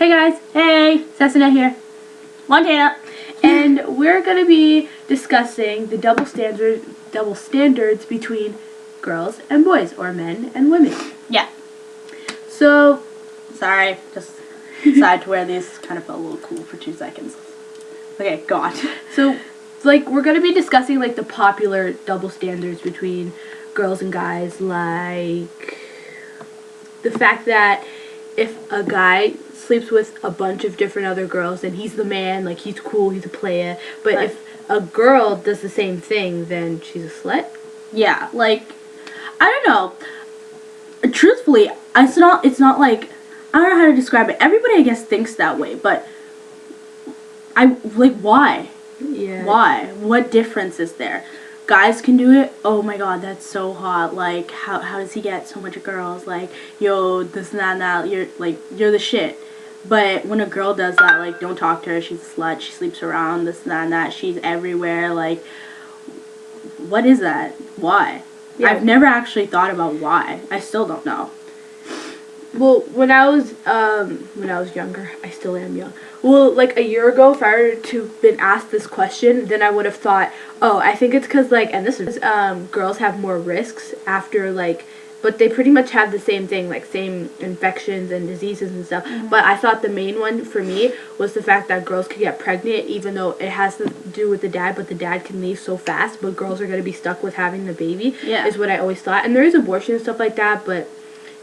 Hey guys, Hey, Cessna here, Montana. and we're gonna be discussing the double standards between girls and boys, or men and women. Yeah. So, Sorry, just decided to wear these. Kind of felt a little cool for 2 seconds. Okay, go on. we're gonna be discussing like the popular double standards between girls and guys, like the fact that if a guy sleeps with a bunch of different other girls, then he's the man, like he's cool, he's a player. But Right. if a girl does the same thing, then she's a slut. Yeah, like, I don't know. Truthfully, it's not like, I don't know how to describe it. Everybody, I guess, thinks that way, but why? Yeah. Why? What difference is there? Guys can do it. Oh my god, that's so hot. Like, how does he get so much girls? Like, yo, this and that and that. You're the shit. But when a girl does that, like, don't talk to her. She's a slut. She sleeps around. This and that and that. She's everywhere. Like, what is that? Why? Yeah. I've never actually thought about why. I still don't know. Well, when I was younger, I still am young. Well, like a year ago, if I were to been asked this question, then I would have thought, oh, I think it's because like, and this is girls have more risks after like, but they pretty much have the same thing, like same infections and diseases and stuff. Mm-hmm. But I thought the main one for me was the fact that girls could get pregnant, even though it has to do with the dad, but the dad can leave so fast, but girls are gonna be stuck with having the baby. Yeah. Is what I always thought. And there is abortion and stuff like that, but.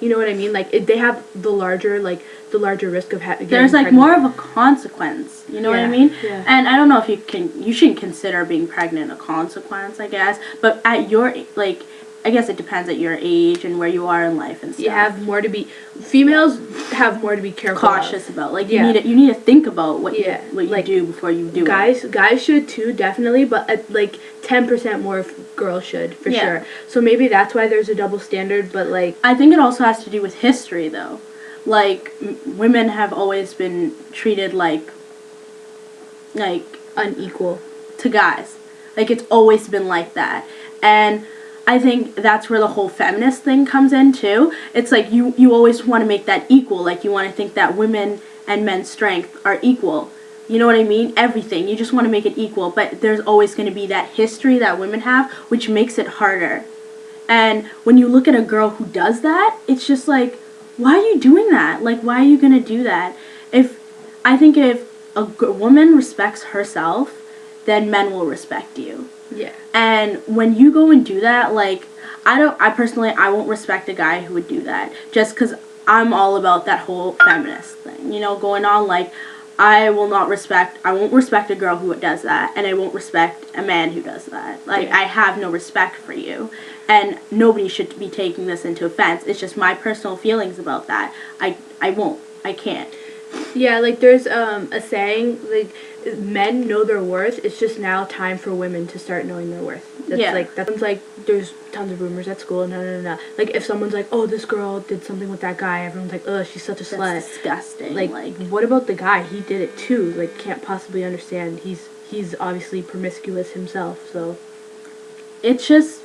You know what I mean? Like, they have the larger risk of having. There's like more of a consequence. You know what I mean? Yeah. And I don't know if you shouldn't consider being pregnant a consequence, I guess. But at your, like, I guess it depends at your age and where you are in life and stuff. You have more to be. Females have more to be careful. Cautious about. Like, Yeah. you need to think about what Yeah. you Like, do before you do Guys it. should too, definitely, but like 10% more girls should for Yeah. sure. So maybe that's why there's a double standard. But like, I think it also has to do with history, though. Like, women have always been treated like unequal to guys. Like, it's always been like that. And I think that's where the whole feminist thing comes in, too. It's like you always want to make that equal. Like, you want to think that women and men's strength are equal. You know what I mean? Everything. You just want to make it equal. But there's always going to be that history that women have, which makes it harder. And when you look at a girl who does that, it's just like, why are you doing that? Like, why are you going to do that? I think if a woman respects herself, then men will respect you. Yeah. And when you go and do that, like, I personally won't respect a guy who would do that. Just because I'm all about that whole feminist thing, you know, going on. Like, I won't respect a girl who does that, and I won't respect a man who does that. Like, Yeah. I have no respect for you. And nobody should be taking this into offense. It's just my personal feelings about that. I won't. I can't. Yeah, like there's a saying, like, men know their worth. It's just now time for women to start knowing their worth. That's Yeah. like there's tons of rumors at school. No. Like, if someone's like, oh, this girl did something with that guy, everyone's like, oh, she's such a slut. That's disgusting. Like, what about the guy? He did it too. Like, can't possibly understand. He's obviously promiscuous himself. So it's just,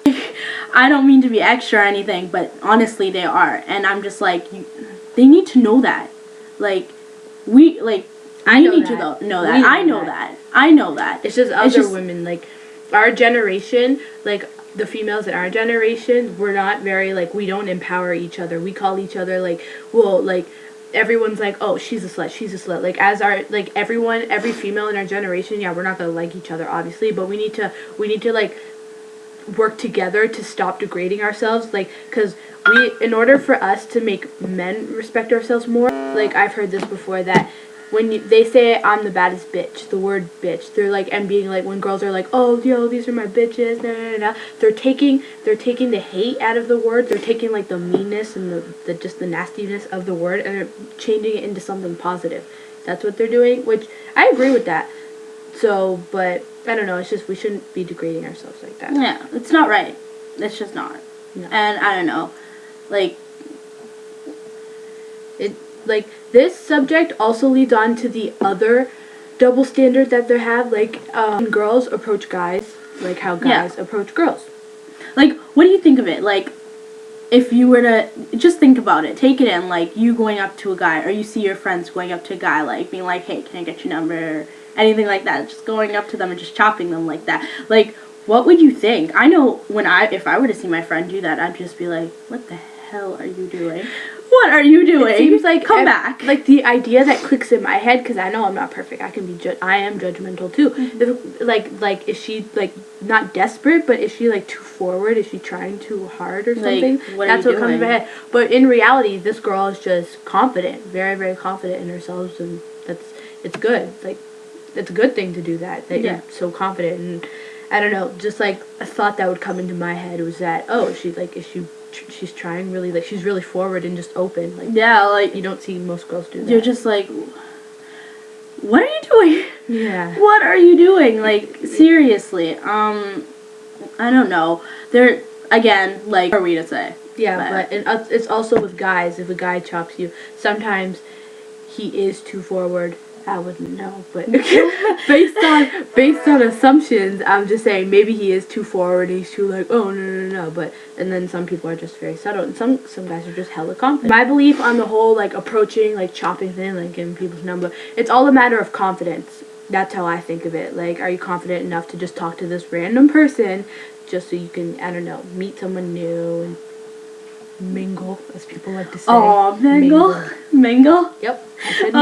I don't mean to be extra or anything, but honestly they are. And I'm just like, they need to know that. Like, I know need that. to know We that. know I know that. that. I know that. it's just women, like our generation, like the females in our generation, we're not very, like, we don't empower each other. We call each other, like, well, like, everyone's like, oh, she's a slut. Like, as our, like, every female in our generation, yeah, we're not gonna like each other, obviously, but we need to like work together to stop degrading ourselves, like, because in order for us to make men respect ourselves more, like, I've heard this before, that when they say I'm the baddest bitch, the word bitch, they're like, and being like, when girls are like, oh, yo, these are my bitches, they're taking the hate out of the word, they're taking, like, the meanness and the just the nastiness of the word, and they're changing it into something positive. That's what they're doing, which I agree with that. So, but I don't know, it's just, we shouldn't be degrading ourselves like that. Yeah, it's not right. It's just not. No. And I don't know. Like, this subject also leads on to the other double standard that they have, like, when girls approach guys, like how guys approach girls. like, what do you think of it? Like, if you were to just think about it, take it in, like you going up to a guy, or you see your friends going up to a guy, like being like, hey, can I get your number, or anything like that, just going up to them and just chopping them like that, like, what would you think? I know if I were to see my friend do that, I'd just be like, what the hell are you doing? What are you doing? It seems like come back. Like the idea that clicks in my head, because I know I'm not perfect. I can be I am judgmental too. Like is she like not desperate, but is she like too forward? Is she trying too hard or something? That's what comes to my head. But in reality, this girl is just confident, very very confident in herself, and it's good. Like it's a good thing to do that. That you're so confident, and I don't know, just like a thought that would come into my head was that she's trying really, like she's really forward and just open, like like you don't see most girls do that. You're just like, what are you doing? Yeah. What are you doing? Like seriously. I don't know. There again, like, what are we to say? Yeah, but it's also with guys. If a guy chops you, sometimes he is too forward. I wouldn't know, but based on assumptions, I'm just saying maybe he is too forward. He's too like, oh no, but and then some people are just very subtle, and some guys are just hella confident. My belief on the whole like approaching, like chopping thing, like giving people's number, it's all a matter of confidence. That's how I think of it. Like, are you confident enough to just talk to this random person, just so you can, I don't know, meet someone new and mingle, as people like to say. Oh, mingle. Yep. I said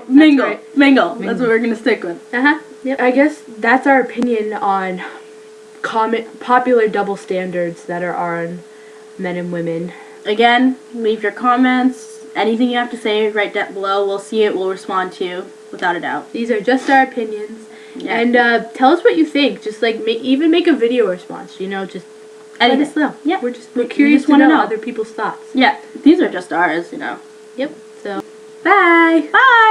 mingle. Okay, mingle. That's what we're gonna stick with. Yep. I guess that's our opinion on popular double standards that are on men and women. Again, leave your comments. Anything you have to say, write down below. We'll see it. We'll respond to you without a doubt. These are just our opinions. Yeah. And tell us what you think. Just like even make a video response. You know, just let us know. Yeah. We're curious to know other people's thoughts. Yeah. These are just ours, you know. Yep. So bye. Bye.